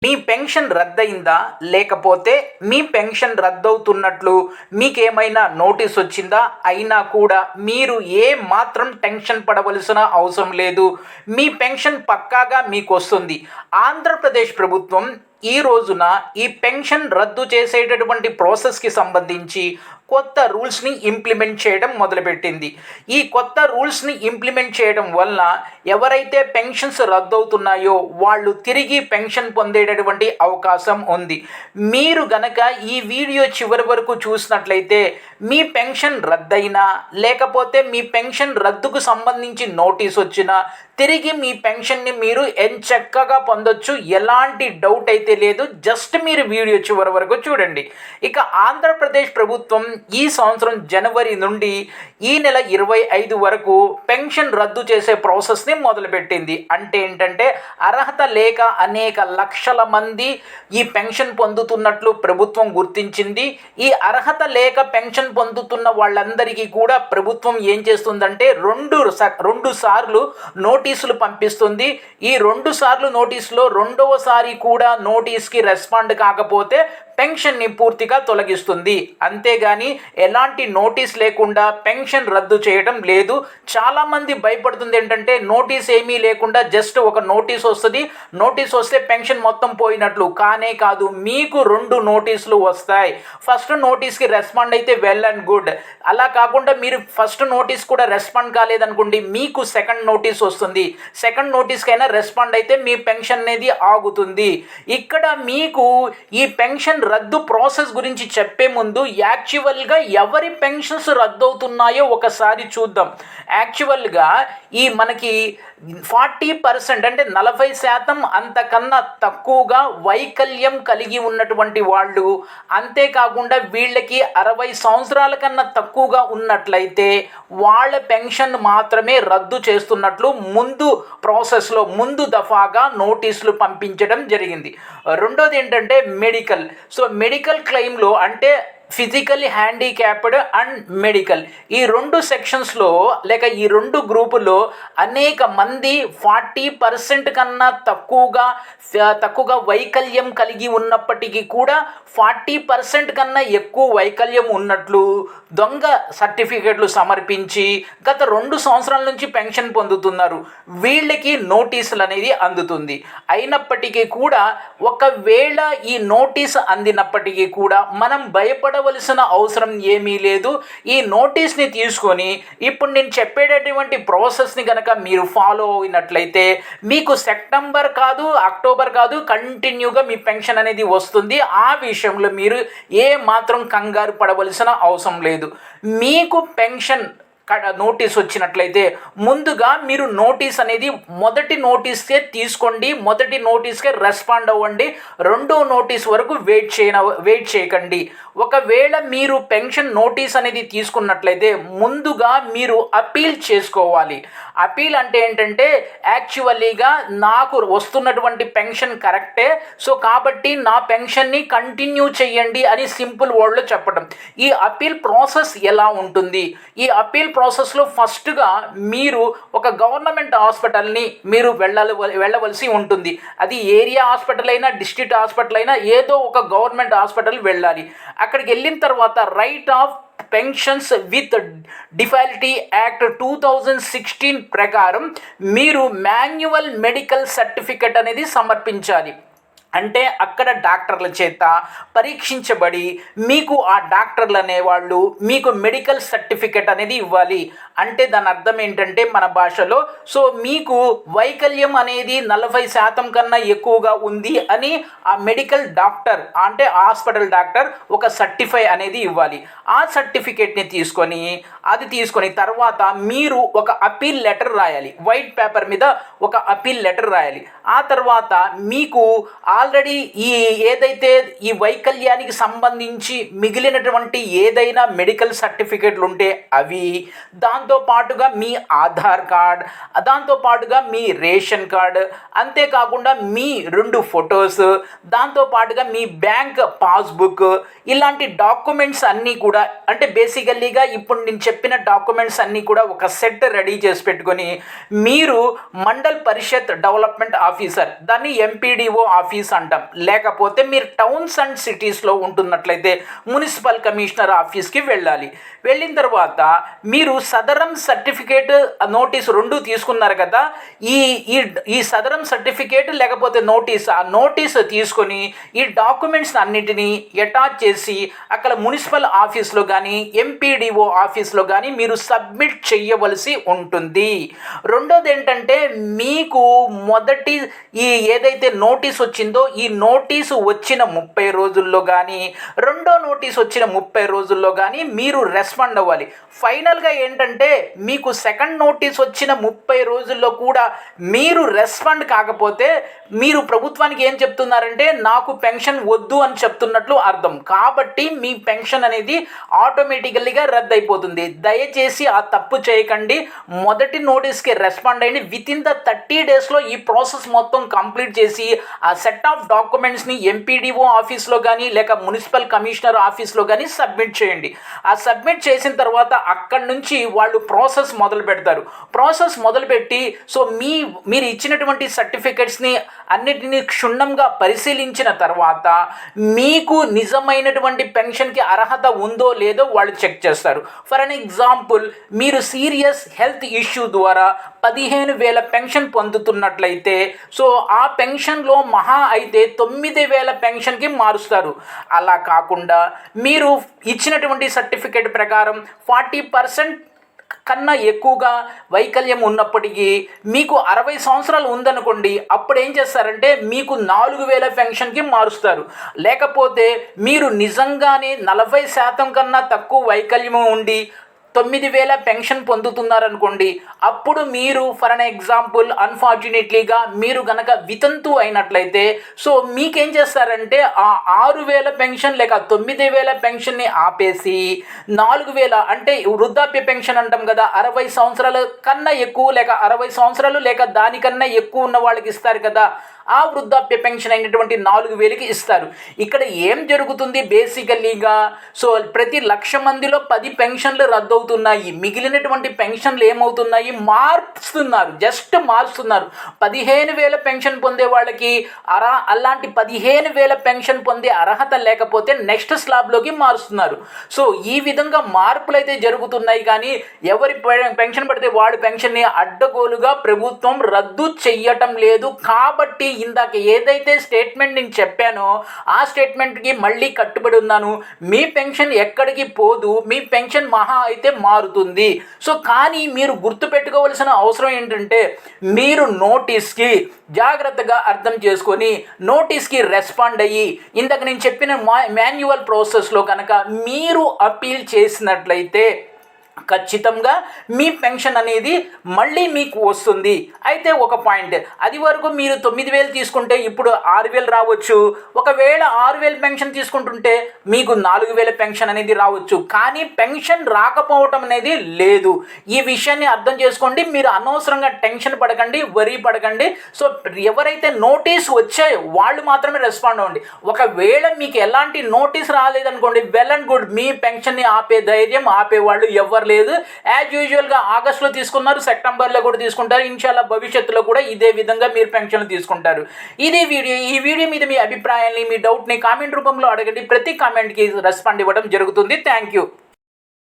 మీ pension రద్దయిందా? లేకపోతే మీ pension రద్దవుతున్నట్లు మీకేమైనా notice వచ్చిందా? అయినా కూడా మీరు ఏ మాత్రం టెన్షన్ పడవలసిన అవసరం లేదు. మీ పెన్షన్ పక్కాగా మీకొస్తుంది. ఆంధ్రప్రదేశ్ ప్రభుత్వం ఈ రోజున ఈ పెన్షన్ రద్దు చేసేటటువంటి ప్రాసెస్కి సంబంధించి కొత్త రూల్స్ని ఇంప్లిమెంట్ చేయడం మొదలుపెట్టింది. ఈ కొత్త రూల్స్ని ఇంప్లిమెంట్ చేయడం వల్ల ఎవరైతే పెన్షన్స్ రద్దవుతున్నాయో వాళ్ళు తిరిగి పెన్షన్ పొందేటటువంటి అవకాశం ఉంది. మీరు గనక ఈ వీడియో చివరి వరకు చూసినట్లయితే మీ పెన్షన్ రద్దయినా లేకపోతే మీ పెన్షన్ రద్దుకు సంబంధించి నోటీస్ వచ్చినా తిరిగి మీ పెన్షన్ని మీరు ఎంచక్కగా పొందొచ్చు. ఎలాంటి డౌట్ అయితే లేదు. జస్ట్ మీరు వీడియో చివరి వరకు చూడండి. ఇక ఆంధ్రప్రదేశ్ ప్రభుత్వం ఈ సంవత్సరం జనవరి నుండి ఈ నెల 25 వరకు పెన్షన్ రద్దు చేసే ప్రాసెస్ని మొదలుపెట్టింది. అంటే ఏంటంటే అర్హత లేక అనేక లక్షల మంది ఈ పెన్షన్ పొందుతున్నట్లు ప్రభుత్వం గుర్తించింది. ఈ అర్హత లేక పెన్షన్ పొందుతున్న వాళ్ళందరికీ కూడా ప్రభుత్వం ఏం చేస్తుందంటే రెండు సార్లు నోటీసులు పంపిస్తుంది. ఈ 2 సార్లు నోటీసులో రెండవసారి కూడా నోటీస్కి రెస్పాండ్ కాకపోతే పెన్షన్ని పూర్తిగా తొలగిస్తుంది. అంతేగాని ఎలాంటి నోటీస్ లేకుండా పెన్షన్ రద్దు చేయడం లేదు. చాలామంది భయపడుతుంది ఏంటంటే నోటీస్ ఏమీ లేకుండా జస్ట్ ఒక నోటీస్ వస్తుంది, నోటీస్ వస్తే పెన్షన్ మొత్తం పోయినట్లు. కానే కాదు, మీకు 2 నోటీసులు వస్తాయి. ఫస్ట్ నోటీస్కి రెస్పాండ్ అయితే వెల్ అండ్ గుడ్. అలా కాకుండా మీరు ఫస్ట్ నోటీస్ కూడా రెస్పాండ్ కాలేదనుకోండి, మీకు సెకండ్ నోటీస్ వస్తుంది. సెకండ్ నోటీస్కైనా రెస్పాండ్ అయితే మీ పెన్షన్ అనేది ఆగుతుంది. ఇక్కడ మీకు ఈ పెన్షన్ రద్దు ప్రాసెస్ గురించి చెప్పే ముందు యాక్చువల్గా ఎవరి పెన్షన్స్ రద్దు అవుతున్నాయో ఒకసారి చూద్దాం. యాక్చువల్గా ఈ మనకి 40% అంటే 40% అంతకన్నా తక్కువగా వైకల్యం కలిగి ఉన్నటువంటి వాళ్ళు, అంతేకాకుండా వీళ్ళకి 60 సంవత్సరాల కన్నా తక్కువగా ఉన్నట్లయితే వాళ్ళ పెన్షన్ మాత్రమే రద్దు చేస్తున్నట్లు ముందు దఫాగా నోటీసులు పంపించడం జరిగింది. రెండోది ఏంటంటే మెడికల్ క్లెయిమ్లో అంటే ఫిజికల్లీ హ్యాండిక్యాప్డ్ అండ్ మెడికల్, ఈ 2 సెక్షన్స్లో లేక ఈ 2 గ్రూపుల్లో అనేక మంది 40% కన్నా తక్కువగా వైకల్యం కలిగి ఉన్నప్పటికీ కూడా 40% కన్నా ఎక్కువ వైకల్యం ఉన్నట్లు దొంగ సర్టిఫికేట్లు సమర్పించి గత 2 సంవత్సరాల నుంచి పెన్షన్ పొందుతున్నారు. వీళ్ళకి నోటీసులు అనేది అందుతుంది. అయినప్పటికీ కూడా ఒకవేళ ఈ నోటీస్ అందినప్పటికీ కూడా మనం భయపడవలసిన అవసరం ఏమీ లేదు. ఈ నోటీస్ని తీసుకొని ఇప్పుడు నేను చెప్పేటటువంటి ప్రాసెస్ని కనుక మీరు ఫాలో అయినట్లయితే మీకు సెప్టెంబర్ కాదు, అక్టోబర్ కాదు, కంటిన్యూగా మీ పెన్షన్ అనేది వస్తుంది. ఆ విషయంలో మీరు ఏ మాత్రం కంగారు పడవలసిన అవసరం లేదు. మీకు పెన్షన్ నోటీస్ వచ్చినట్లయితే ముందుగా మీరు నోటీస్ అనేది మొదటి నోటీస్కే తీసుకోండి, మొదటి నోటీస్కే రెస్పాండ్ అవ్వండి. 2వ నోటీస్ వరకు వెయిట్ చేయకండి. ఒకవేళ మీరు పెన్షన్ నోటీస్ అనేది తీసుకున్నట్లయితే ముందుగా మీరు అపీల్ చేసుకోవాలి. అపీల్ అంటే ఏంటంటే యాక్చువల్లీగా నాకు వస్తున్నటువంటి పెన్షన్ కరెక్టే, సో కాబట్టి నా పెన్షన్ని కంటిన్యూ చేయండి అని సింపుల్ వర్డ్లో చెప్పడం. ఈ అపీల్ ప్రాసెస్ ఎలా ఉంటుంది? ఈ అపీల్ ప్రాసెస్లో ఫస్ట్గా మీరు ఒక గవర్నమెంట్ హాస్పిటల్ని మీరు వెళ్ళవలసి ఉంటుంది. అది ఏరియా హాస్పిటల్ అయినా డిస్ట్రిక్ట్ హాస్పిటల్ అయినా ఏదో ఒక గవర్నమెంట్ హాస్పిటల్ వెళ్ళాలి. అక్కడికి వెళ్ళిన తర్వాత right of persons with disability act 2016 ప్రకారం మీరు మాన్యువల్ మెడికల్ సర్టిఫికెట్ అనేది సమర్పించాలి. అంటే అక్కడ డాక్టర్ల చేత పరీక్షించబడి మీకు ఆ డాక్టర్లు అనేవాళ్ళు మీకు మెడికల్ సర్టిఫికెట్ అనేది ఇవ్వాలి. అంటే దాని అర్థం ఏంటంటే మన భాషలో సో మీకు వైకల్యం అనేది 40% కన్నా ఎక్కువగా ఉంది అని ఆ మెడికల్ డాక్టర్ అంటే హాస్పిటల్ డాక్టర్ ఒక సర్టిఫై అనేది ఇవ్వాలి. ఆ సర్టిఫికెట్ని తీసుకొని తర్వాత మీరు ఒక అపీల్ లెటర్ రాయాలి. వైట్ పేపర్ మీద ఒక అపీల్ లెటర్ రాయాలి. ఆ తర్వాత మీకు ఆల్రెడీ ఏదైతే ఈ వైకల్యానికి సంబంధించి మిగిలినటువంటి ఏదైనా మెడికల్ సర్టిఫికెట్లు ఉంటే అవి, దాంతోపాటుగా మీ ఆధార్ కార్డ్, దాంతోపాటుగా మీ రేషన్ కార్డు, అంతేకాకుండా మీ 2 ఫొటోస్, దాంతోపాటుగా మీ బ్యాంక్ పాస్బుక్, ఇలాంటి డాక్యుమెంట్స్ అన్నీ కూడా అంటే బేసికల్లీగా ఇప్పుడు నేను చెప్పిన డాక్యుమెంట్స్ అన్నీ కూడా ఒక సెట్ రెడీ చేసి పెట్టుకొని మీరు మండల్ పరిషత్ డెవలప్మెంట్ ఆఫీస్ ఆఫీసర్, దాన్ని ఎంపీడీఓ ఆఫీస్ అంటాం. లేకపోతే మీరు టౌన్స్ అండ్ సిటీస్లో ఉంటున్నట్లయితే మున్సిపల్ కమిషనర్ ఆఫీస్కి వెళ్ళాలి. వెళ్ళిన తర్వాత మీరు సదరం సర్టిఫికేట్ నోటీస్ రెండు తీసుకున్నారు కదా, ఈ ఈ ఈ సదరం సర్టిఫికేట్ లేకపోతే ఆ నోటీస్ తీసుకొని ఈ డాక్యుమెంట్స్ అన్నిటినీ అటాచ్ చేసి అక్కడ మున్సిపల్ ఆఫీస్లో కానీ ఎంపీడీఓ ఆఫీస్లో కానీ మీరు సబ్మిట్ చేయవలసి ఉంటుంది. రెండోది ఏంటంటే, మీకు మొదటి ఈ ఏదైతే నోటీస్ వచ్చిందో ఈ నోటీసు వచ్చిన 30 రోజుల్లో కానీ రెండో నోటీస్ వచ్చిన 30 రోజుల్లో కానీ మీరు రెస్పాండ్ అవ్వాలి. ఫైనల్గా ఏంటంటే, మీకు సెకండ్ నోటీస్ వచ్చిన 30 రోజుల్లో కూడా మీరు రెస్పాండ్ కాకపోతే మీరు ప్రభుత్వానికి ఏం చెప్తున్నారంటే నాకు పెన్షన్ వద్దు అని చెప్తున్నట్లు అర్థం. కాబట్టి మీ పెన్షన్ అనేది ఆటోమేటికల్గా రద్దు అయిపోతుంది. దయచేసి ఆ తప్పు చేయకండి. మొదటి నోటీస్కి రెస్పాండ్ అయ్యి వితిన్ ద 30 డేస్లో ఈ ప్రాసెస్ మొత్తం కంప్లీట్ చేసి ఆ సెట్ ఆఫ్ డాక్యుమెంట్స్ని ఎంపీడీఓ ఆఫీస్లో కానీ లేక మున్సిపల్ కమిషనర్ ఆఫీస్లో కానీ సబ్మిట్ చేయండి. ఆ సబ్మిట్ చేసిన తర్వాత అక్కడి నుంచి వాళ్ళు ప్రాసెస్ మొదలు పెడతారు. ప్రాసెస్ మొదలుపెట్టి మీరు ఇచ్చినటువంటి సర్టిఫికెట్స్ని అన్నిటినీ క్షుణ్ణంగా పరిశీలించిన తర్వాత మీకు నిజమైనటువంటి పెన్షన్కి అర్హత ఉందో లేదో వాళ్ళు చెక్ చేస్తారు. ఫర్ అన్ ఎగ్జాంపుల్, మీరు సీరియస్ హెల్త్ ఇష్యూ ద్వారా 15,000 పెన్షన్ పొందుతున్నట్లయితే ఆ పెన్షన్లో మహా అయితే 9,000 పెన్షన్కి మారుస్తారు. అలా కాకుండా మీరు ఇచ్చినటువంటి సర్టిఫికేట్ ప్రకారం 40% కన్నా ఎక్కువగా వైకల్యం ఉన్నప్పటికీ మీకు 60 సంవత్సరాలు ఉందనుకోండి, అప్పుడు ఏం చేస్తారంటే మీకు 4,000 పెన్షన్కి మారుస్తారు. లేకపోతే మీరు నిజంగానే 40% కన్నా తక్కువ వైకల్యం ఉండి 9,000 పెన్షన్ పొందుతున్నారనుకోండి, అప్పుడు మీరు ఫర్ అన్ ఎగ్జాంపుల్ అన్ఫార్చునేట్లీగా మీరు కనుక వితంతు అయినట్లయితే మీకేం చేస్తారంటే ఆ 6,000 పెన్షన్ లేక 9,000 పెన్షన్ని ఆపేసి 4,000 అంటే వృద్ధాప్య పెన్షన్ అంటాం కదా, 60 సంవత్సరాల కన్నా ఎక్కువ లేక 60 సంవత్సరాలు లేక దానికన్నా ఎక్కువ ఉన్న వాళ్ళకి ఇస్తారు కదా, ఆ వృద్ధాప్య పెన్షన్ అయినటువంటి 4,000కి ఇస్తారు. ఇక్కడ ఏం జరుగుతుంది బేసికల్లీగా, ప్రతి 1,00,000 మందిలో 10 పెన్షన్లు రద్దు అవుతున్నాయి. మిగిలినటువంటి పెన్షన్లు ఏమవుతున్నాయి, జస్ట్ మారుస్తున్నారు. 15,000 పెన్షన్ పొందే వాళ్ళకి అలాంటి 15,000 పెన్షన్ పొందే అర్హత లేకపోతే నెక్స్ట్ స్లాబ్లోకి మారుస్తున్నారు. ఈ విధంగా మార్పులు అయితే జరుగుతున్నాయి. కానీ ఎవరి పెన్షన్ పడితే వాళ్ళ పెన్షన్ని అడ్డగోలుగా ప్రభుత్వం రద్దు చెయ్యటం లేదు. కాబట్టి ఇందాక ఏదైతే స్టేట్మెంట్ నేను చెప్పానో ఆ స్టేట్మెంట్కి మళ్ళీ కట్టుబడి ఉన్నాను. మీ పెన్షన్ ఎక్కడికి పోదు, మీ పెన్షన్ మహా అయితే మారుతుంది. కానీ మీరు గుర్తుపెట్టుకోవాల్సిన అవసరం ఏంటంటే, మీరు నోటీస్కి జాగ్రత్తగా అర్థం చేసుకొని నోటీస్కి రెస్పాండ్ అయ్యి ఇందాక నేను చెప్పిన మాన్యువల్ ప్రాసెస్లో కనుక మీరు అప్పీల్ చేసినట్లయితే ఖచ్చితంగా మీ పెన్షన్ అనేది మళ్ళీ మీకు వస్తుంది. అయితే ఒక పాయింట్, అది వరకు మీరు 9,000 తీసుకుంటే ఇప్పుడు 6,000 రావచ్చు. ఒకవేళ 6,000 పెన్షన్ తీసుకుంటుంటే మీకు 4,000 పెన్షన్ అనేది రావచ్చు. కానీ పెన్షన్ రాకపోవటం అనేది లేదు. ఈ విషయాన్ని అర్థం చేసుకోండి. మీరు అనవసరంగా టెన్షన్ పడకండి, వరీ పడకండి. ఎవరైతే నోటీస్ వచ్చాయో వాళ్ళు మాత్రమే రెస్పాండ్ అవ్వండి. ఒకవేళ మీకు ఎలాంటి నోటీస్ రాలేదనుకోండి, వెల్ అండ్ గుడ్, మీ పెన్షన్ని ఆపే ధైర్యం ఆపేవాళ్ళు ఎవరు లేదు. యాజ్ యూజువల్గా ఆగస్టులో తీసుకున్నారు, సెప్టెంబర్లో కూడా తీసుకుంటారు. ఇన్షాల్లా భవిష్యత్తులో కూడా ఇదే విధంగా మీరు పెన్షన్లు తీసుకుంటారు. ఇది వీడియో. ఈ వీడియో మీద మీ అభిప్రాయాన్ని, మీ డౌట్ని కామెంట్ రూపంలో అడగండి. ప్రతి కామెంట్కి రెస్పాండ్ ఇవ్వడం జరుగుతుంది. Thank you.